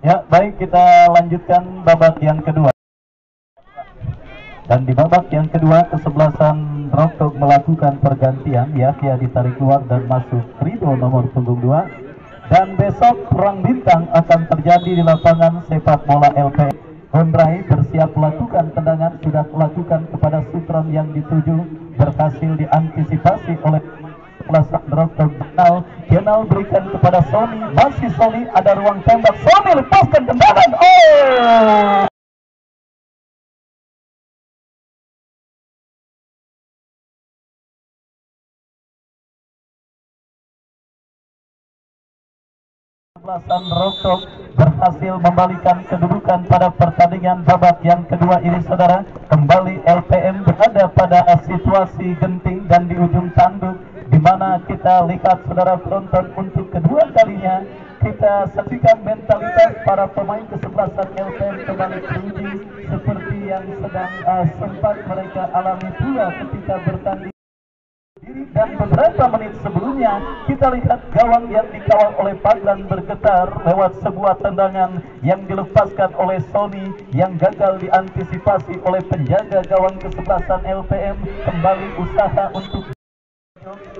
Ya, baik, kita lanjutkan babak yang kedua. Dan di babak yang kedua, kesebelasan Roktok melakukan pergantian. Yahya ditarik keluar dan masuk Rido nomor punggung 2. Dan besok perang bintang akan terjadi di lapangan sepak bola LP. Gondrai bersiap melakukan tendangan, sudah melakukan kepada sutron yang dituju, berhasil diantisipasi oleh kesebelasan Roktok. Kenal berikan kepada Sony, masih Sony, ada ruang tembak, Sony lepaskan tendangan. Oh! Kesebelasan Roktok berhasil membalikan kedudukan pada pertandingan babak yang kedua ini, saudara. Kembali LPM berada pada situasi genting dan di ujung tanduk, di mana kita lihat, saudara penonton, untuk kedua kalinya kita saksikan mentalitas para pemain kesebelasan LPM kembali teruji seperti yang sedang sempat mereka alami pula ketika bertanding. Dan beberapa menit sebelumnya kita lihat gawang yang dikawal oleh Padlan bergetar lewat sebuah tendangan yang dilepaskan oleh Sony yang gagal diantisipasi oleh penjaga gawang kesebelasan LPM. Kembali usaha untuk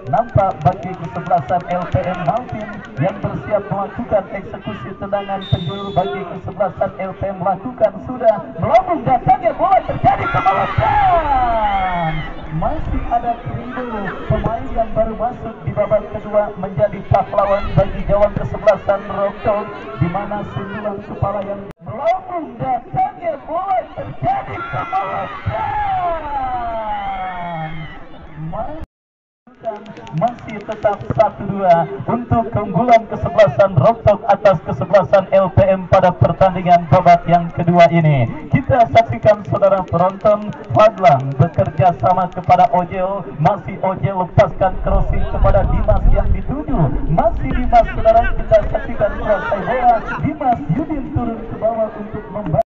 nampak bagi kesebelasan LPM Malvin yang bersiap melakukan eksekusi tendangan penjuru bagi kesebelasan LPM melakukan, sudah melambung datangnya bola, terjadi kemalasan. Masih ada Krido, pemain yang baru masuk di babak kedua, menjadi pahlawan bagi gawang kesebelasan Roktok, di mana sundulan kepala yang melambung datangnya bola, terjadi kemalasan. Masih tetap 1-2 untuk keunggulan kesebelasan Roktok atas kesebelasan LPM pada pertandingan babak yang kedua ini. Kita saksikan, saudara penonton, Fadlan bekerja sama kepada Ojel, masih Ojel lepaskan crossing kepada Dimas yang dituju, masih Dimas, saudara. Kita saksikan selesai bola, Dimas Yudin turun ke bawah untuk membantu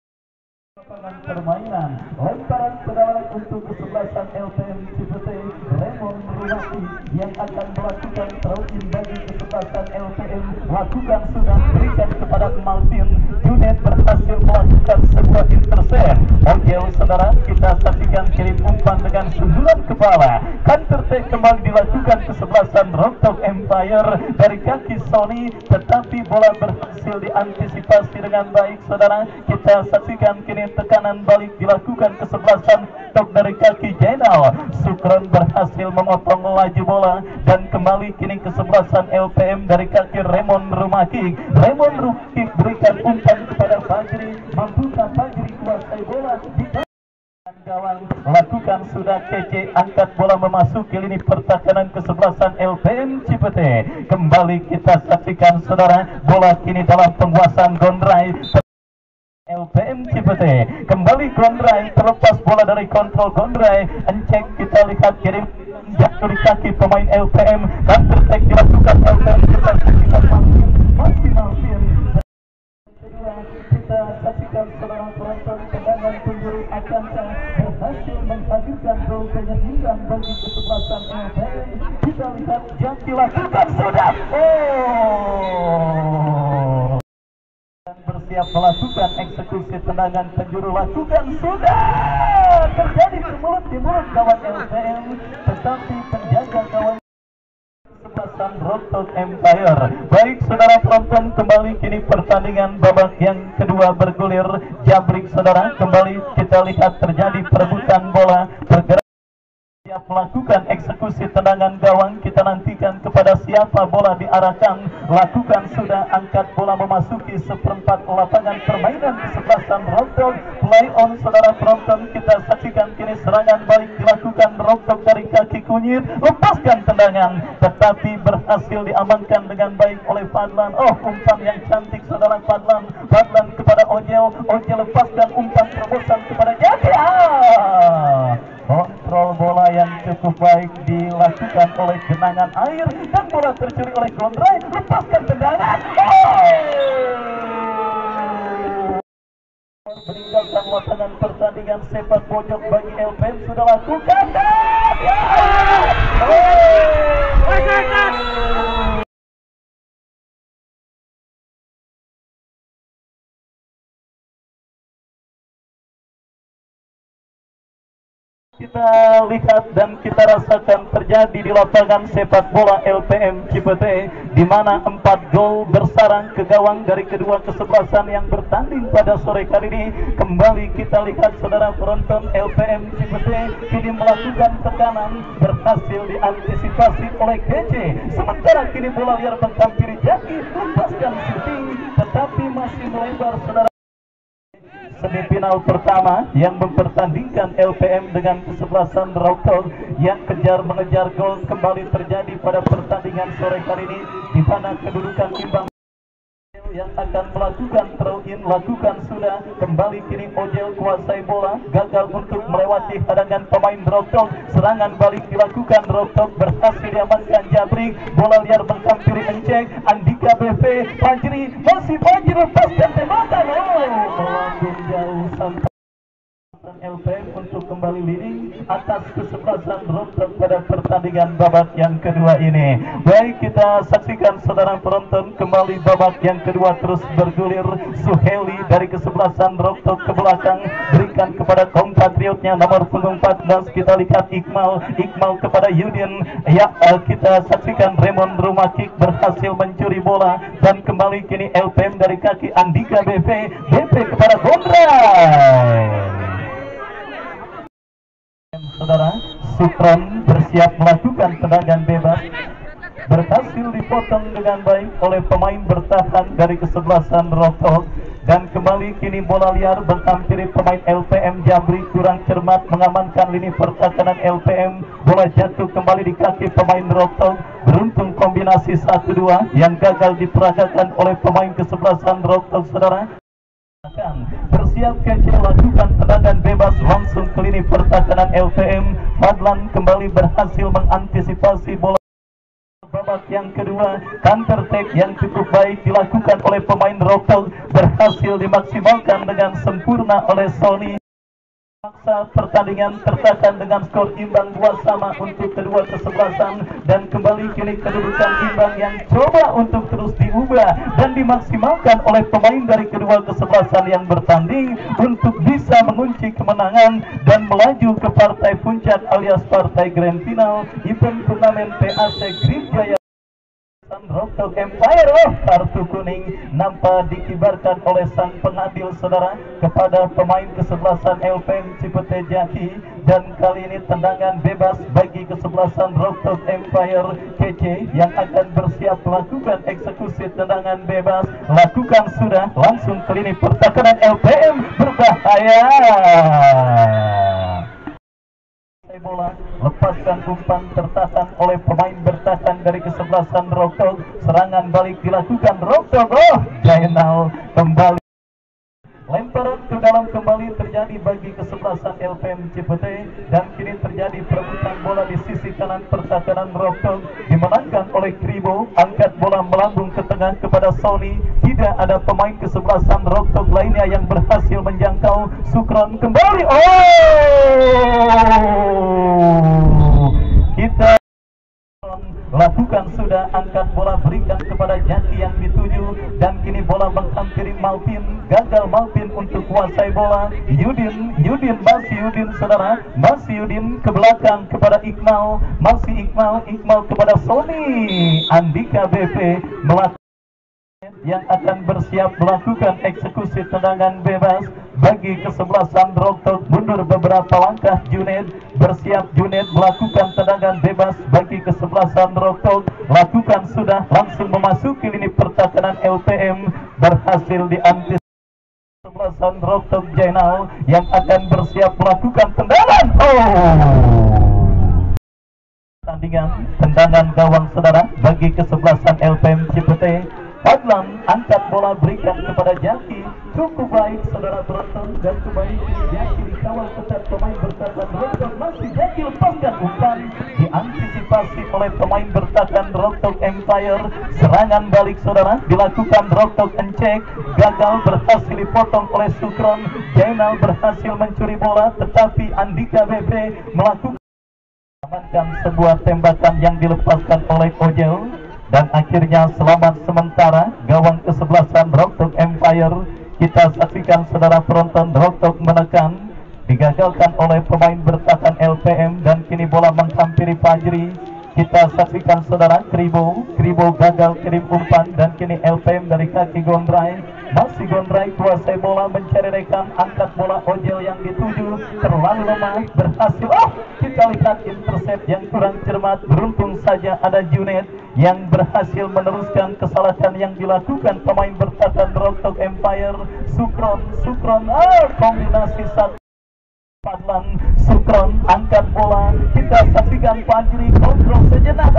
lapangan permainan. Lemparan ke dalam untuk kesebelasan LPM Cipete, Raymond Rumaki yang akan melakukan throw-in bagi kesebelasan LPM, lakukan, sudah berikan kepada Malvin. Junet berhasil melakukan sebuah intercept. Ojel, saudara, kita saksikan kirim umpan dengan sundulan kepala. Counter attack kembali dilakukan kesebelasan Roktok Empire dari kaki Sony, tetapi bola berhasil diantisipasi dengan baik, saudara. Kita saksikan kini tekanan balik dilakukan kesebelasan Roktok dari kaki Jenal. Sukron berhasil memotong laju bola dan kembali kini kesebelasan LPM dari kaki Raymond Rumaki. Raymond Rumaki berikan umpan kepada Fajri, mampukah Fajri kuasai bola di gawang, lakukan, sudah kece, angkat bola memasuki lini pertahanan kesebelasan LPM Cipete. Kembali kita saksikan, saudara, bola kini dalam penguasaan Gondrai LPM Cipete. Kembali Gondrai, terlepas bola dari kontrol Gondrai, encek, kita lihat kirim jatuh di kaki pemain LPM dan tertek dilakukan LPM. Kita saksikan masih Malvin. Kita saksikan, saudara penonton, tendangan penjuru Akansa berhasil menghadirkan gol penyerbukan bagi kesebelasan LPM. Kita lihat Jaki lakukan, sudah dan bersiap melakukan eksekusi tendangan penjuru, lakukan, sudah terjadi mulut di mulut kawan LPM, tetapi penjaga kawan kesebelasan Roktok Empire. Baik, saudara penonton, kembali kini pertandingan babak yang kedua bergulir. Jabrik, saudara, kembali kita lihat terjadi perebutan bola, bergerak siap melakukan eksekusi tendangan gawang. Kita nantikan kepada siapa bola diarahkan, lakukan, sudah angkat bola memasuki seperempat lapangan permainan kesebelasan Roktok. Play on, saudara penonton, kita saksikan kini serangan balik dilakukan Roktok dari kaki Kunyit, lepaskan tendangan tetapi berhasil diamankan dengan baik oleh Fadlan. Oh, umpan yang cantik, saudara. Fadlan kepada Ojel, Ojel lepaskan umpan terobosan kepada Jaki. Kontrol bola yang cukup baik dilakukan oleh genangan air dan bola tercuri oleh Gondrai, lepaskan tendangan. Meninggalkan lapangan pertandingan sepak pojok bagi LPM, sudah lakukan dan kita lihat dan kita rasakan terjadi di lapangan sepak bola LPM Cipete, di mana 4 gol bersarang ke gawang dari kedua kesebelasan yang bertanding pada sore kali ini. Kembali kita lihat saudara penonton, LPM Cipete kini melakukan tekanan, berhasil diantisipasi oleh KC. Sementara kini bola liar menghampiri Jaki, lepaskan shooting, tetapi masih melebar saudara. Semifinal pertama yang mempertandingkan LPM dengan kesebelasan Rockdog yang kejar mengejar gol kembali terjadi pada pertandingan sore kali ini, di mana kedudukan imbang yang akan melakukan throw in, lakukan sudah. Kembali kini Ojel kuasai bola, gagal untuk melewati hadangan pemain Rockdog. Serangan balik dilakukan, Rockdog berhasil diamankan Jabri, bola liar menghampiri Encek, Andika BV, Fajri, masih Fajri lepaskan tembakan, melambung jauh sampai LPM untuk kembali leading atas kesebelasan Rockdog pada pertandingan babak yang kedua ini. Baik, kita saksikan saudara penonton, kembali babak yang kedua terus bergulir. Suheli dari kesebelasan Rockdog ke belakang, berikan kepada kompatriotnya nomor punggung 14. Kita lihat Iqmal kepada Yudin. Ya, kita saksikan Raymond Rumakik berhasil mencuri bola, dan kembali kini LPM dari kaki Andika BP kepada Gondrai. Saudara, Sukron bersiap melakukan tendangan bebas, berhasil dipotong dengan baik oleh pemain bertahan dari kesebelasan Rockdog, dan kembali kini bola liar menghampiri pemain LPM. Jabri kurang cermat mengamankan lini pertahanan LPM, bola jatuh kembali di kaki pemain Rockdog. Beruntung kombinasi 1-2 yang gagal diperagakan oleh pemain kesebelasan Rockdog saudara. Bersiap kecil lakukan tendangan bebas langsung ke lini pertahanan LPM. Fadlan kembali berhasil mengantisipasi bola. Babak yang kedua, counter attack yang cukup baik dilakukan oleh pemain Rockdog, berhasil dimaksimalkan dengan sempurna oleh Sony. Paksa pertandingan tertahan dengan skor imbang 2-2 untuk kedua kesebelasan, dan kembali kini kedudukan imbang yang coba untuk terus diubah dan dimaksimalkan oleh pemain dari kedua kesebelasan yang bertanding untuk bisa mengunci kemenangan dan melaju ke partai puncak alias partai grand final event turnamen PAC Grip Jaya. Rockdog Empire, kartu kuning nampak dikibarkan oleh sang pengadil saudara kepada pemain kesebelasan LPM Cipete Jaki, dan kali ini tendangan bebas bagi kesebelasan Rockdog Empire KC yang akan bersiap melakukan eksekusi tendangan bebas. Lakukan sudah, langsung ke lini pertahanan LPM, berbahaya. Bola lepaskan umpan tertahan oleh pemain bertahan dari kesebelasan Rockdog. Serangan balik dilakukan Rockdog. Jainal kembali, lemparan ke dalam kembali terjadi bagi kesebelasan LPM Cipete, dan kini terjadi perebutan bola di sisi kanan pertahanan Rockdog, dimenangkan oleh Kribo. Angkat bola melambung ke tengah kepada Sony. Tidak ada pemain kesebelasan Rockdog lainnya yang berhasil menjangkau. Sukron kembali. Kita lakukan sudah, angkat bola berikan kepada Jaki yang dituju, dan kini bola menghampiri Malpin. Gagal Malpin untuk kuasai bola. Yudin masih Yudin saudara, masih Yudin ke belakang kepada Iqmal, masih Iqmal kepada Sony. Andika BP melakukan yang akan bersiap melakukan eksekusi tendangan bebas bagi kesebelasan Rockdog. Mundur beberapa langkah Junaid, bersiap Junaid melakukan tendangan bebas bagi kesebelasan Rockdog. Lakukan sudah, langsung memasuki lini pertahanan LPM, berhasil diantisipasi kesebelasan Rockdog Jainal yang akan bersiap melakukan tendangan. Tendangan gawang saudara bagi kesebelasan LPM Cipete. Fadlan angkat bola berikan kepada Jaki, cukup baik saudara penonton, dan kembali Jaki dikawal ketat pemain bertahan Rockdog. Masih Jaki lepaskan umpan, diantisipasi oleh pemain bertahan Rockdog Empire. Serangan balik saudara dilakukan Rockdog Encek, gagal, berhasil dipotong oleh Sukron. Jainal berhasil mencuri bola, tetapi Andika BP melakukan sebuah tembakan yang dilepaskan oleh Ojel, dan akhirnya selamat sementara gawang kesebelasan Rockdog Empire. Kita saksikan saudara penonton, Rockdog menekan digagalkan oleh pemain bertahan LPM dan kini bola menghampiri Fajri. Kita saksikan saudara, Kribo gagal kirim umpan dan kini LPM dari kaki Gondrai, masih Gondrai kuasai bola mencari rekan, angkat bola Ojel yang dituju terlalu lemah, berhasil. Kita lihat intercept yang kurang cermat, beruntung saja ada Junet yang berhasil meneruskan kesalahan yang dilakukan pemain bertahan Rocktok Empire. Sukron kombinasi satu Padlan, Sukron angkat bola, kita saksikan Fajri kontrol sejenak.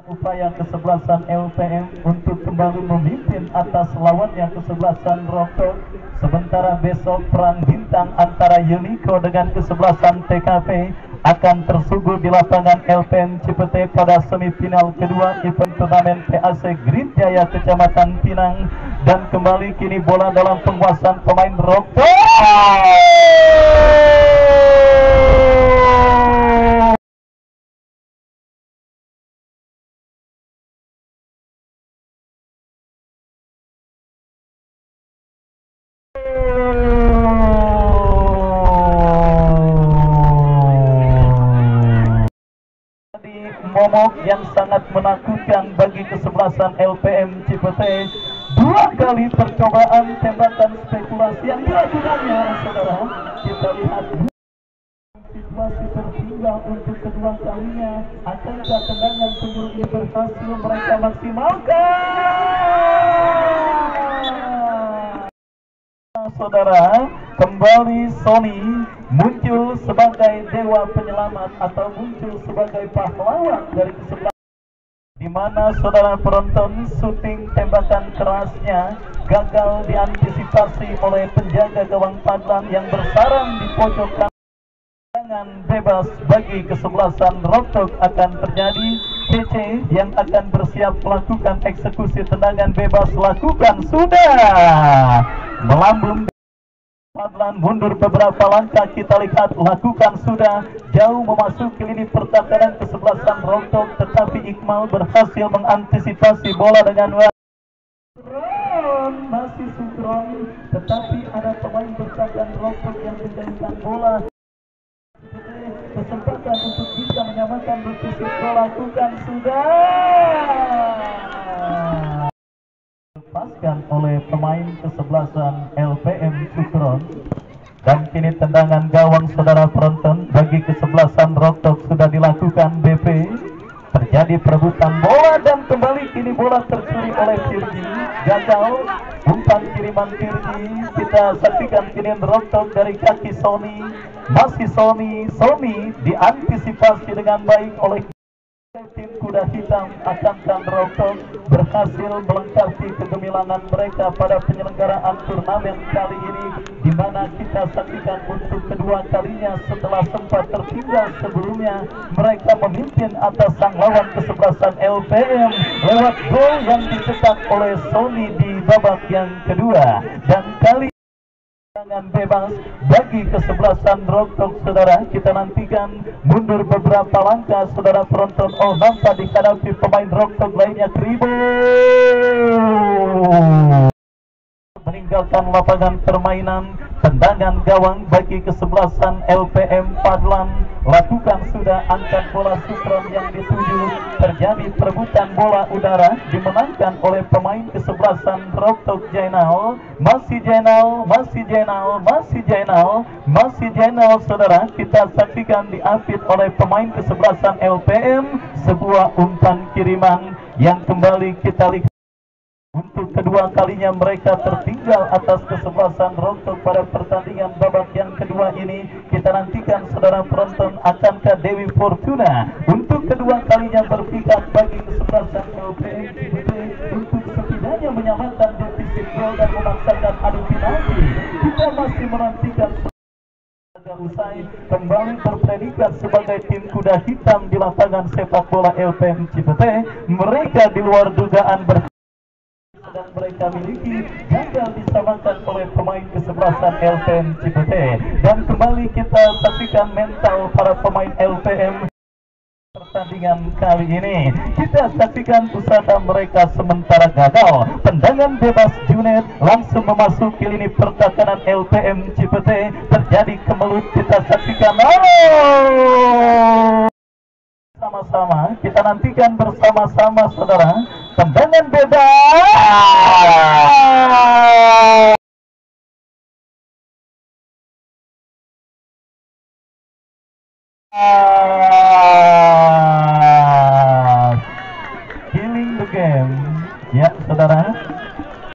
Upaya kesebelasan LPM untuk kembali memimpin atas lawannya kesebelasan Rocktok. Sementara besok perang bintang antara Unico dengan kesebelasan TKP akan tersuguh di lapangan LPM Cipete pada semifinal kedua event turnamen PAC Grid Jaya Kecamatan Pinang. Dan kembali kini bola dalam penguasaan pemain Rocktok. Momok yang sangat menakutkan bagi kesebelasan LPM Cipete. Dua kali percobaan tembakan spekulasi yang dilakukannya, saudara. Kita lihat situasi tertinggal untuk kedua kalinya. Akankah tendangan penjuru ini berhasil mereka maksimalkan? Saudara, kembali Sony muncul sebagai dewa penyelamat atau muncul sebagai pahlawan dari kesebelasan, di mana saudara penonton syuting tembakan kerasnya gagal diantisipasi oleh penjaga gawang Padlan yang bersarang di pojok kanan. Tendangan bebas bagi kesebelasan Rocktok akan terjadi. PC yang akan bersiap melakukan eksekusi tendangan bebas lakukan sudah melambung. Padlan mundur beberapa langkah, kita lihat lakukan sudah jauh memasuki lini pertahanan kesebelasan Rocktok, tetapi Iqmal berhasil mengantisipasi bola dengan masih Sukron, tetapi ada pemain bertahan Rocktok yang menjadikan bola kesempatan untuk bisa menyamakan defisit gol, lakukan sudah lepaskan oleh pemain kesebelasan LPM Sukron. Dan kini tendangan gawang saudara penonton bagi kesebelasan Rocktok sudah dilakukan BP. Terjadi perebutan bola dan kembali kini bola tercuri oleh Tirgi, gagal umpan kiriman Tirgi. Kita saksikan kini Rocktok dari kaki Sony, masih Sony diantisipasi dengan baik oleh tim kuda hitam. Akankah Rocktok berhasil melengkapi kegemilangan mereka pada penyelenggaraan turnamen kali ini, di mana kita saksikan untuk kedua kalinya setelah sempat tertinggal sebelumnya, mereka memimpin atas sang lawan kesebelasan LPM lewat gol yang dicetak oleh Sony di babak yang kedua. Dan kali tendangan bebas bagi kesebelasan Rocktok, saudara. Kita nantikan mundur beberapa langkah, saudara penonton. Nampak dihadapi pemain Rocktok lainnya, Kribo meninggalkan lapangan permainan. Tendangan gawang bagi kesebelasan LPM Padlan, lakukan sudah, angkat bola Sukron yang dituju. Terjadi perebutan bola udara dimenangkan oleh pemain kesebelasan Rocktok Jainal. Masih Jainal, saudara. Kita saksikan diapit oleh pemain kesebelasan LPM sebuah umpan kiriman yang kembali kita lihat. Untuk kedua kalinya mereka tertinggal atas kesebelasan Rocktok pada pertandingan babak yang kedua ini. Kita nantikan saudara penonton, akankah Dewi Fortuna untuk kedua kalinya berpihak bagi kesebelasan LPM untuk setidaknya menyamakan defisit gol dan memaksakan adu penalti. Kita masih menantikan usai kembali berpredikat sebagai tim kuda hitam di lapangan sepak bola LPM Cipete. Mereka di luar dugaan dan mereka miliki gagal disamakan oleh pemain kesebelasan LPM Cipete. Dan kembali kita saksikan mental para pemain LPM pertandingan kali ini. Kita saksikan usaha mereka sementara gagal. Tendangan bebas Junet langsung memasuki lini pertahanan LPM Cipete. Terjadi kemelut, kita saksikan. Sama-sama kita nantikan bersama-sama saudara. Tendangan bebas. Killing the game, ya saudara,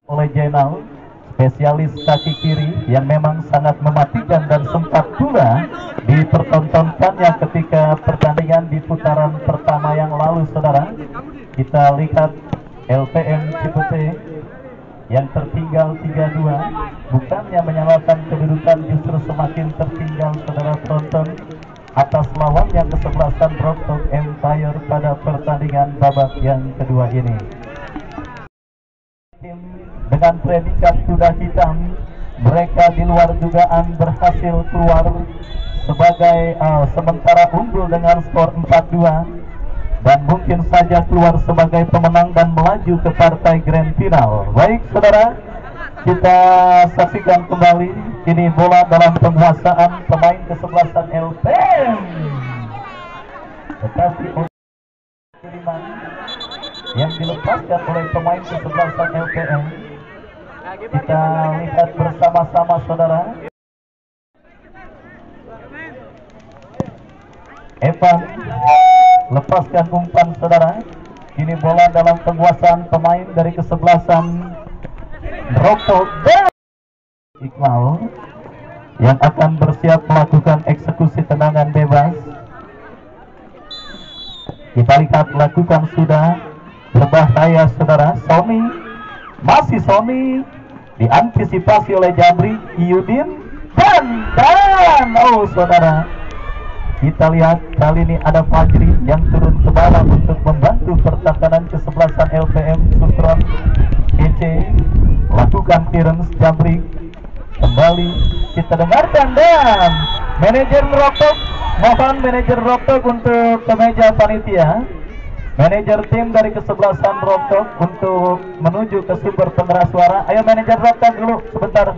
oleh Jainal, spesialis kaki kiri yang memang sangat mematikan dan sempat pula dipertontonkannya ketika pertandingan di putaran pertama yang lalu saudara. Kita lihat LPM Cipete yang tertinggal 3-2, bukannya menyalakan kedudukan, justru semakin tertinggal saudara penonton atas lawan yang kesebelasan Rockdog Empire pada pertandingan babak yang kedua ini. Tim dengan predikat kuda hitam, mereka di luar dugaan berhasil keluar sebagai sementara unggul dengan skor 4-2 dan mungkin saja keluar sebagai pemenang dan melaju ke partai grand final. Baik saudara, kita saksikan kembali ini bola dalam penguasaan pemain kesebelasan LPM, tetapi kiriman yang dilepaskan oleh pemain kesebelasan LPM. Kita lihat bersama-sama saudara. Evan lepaskan umpan saudara. Ini bola dalam penguasaan pemain dari kesebelasan Rockdog dan Iqbal yang akan bersiap melakukan eksekusi tendangan bebas. Kita lihat lakukan sudah berbahaya saudara. Sony, masih Sony, diantisipasi oleh Jabri Iyudin dan oh saudara, kita lihat kali ini ada Fajri yang turun ke bawah untuk membantu pertahanan kesebelasan LPM. Sutron EC lakukan clearance, Jabri kembali kita dengarkan dan manajer Rockdog, mohon manajer Rockdog untuk ke meja panitia, manajer tim dari kesebelasan Rockdog untuk menuju ke sumber pengeras suara. Ayo manajer Rockdog dulu sebentar.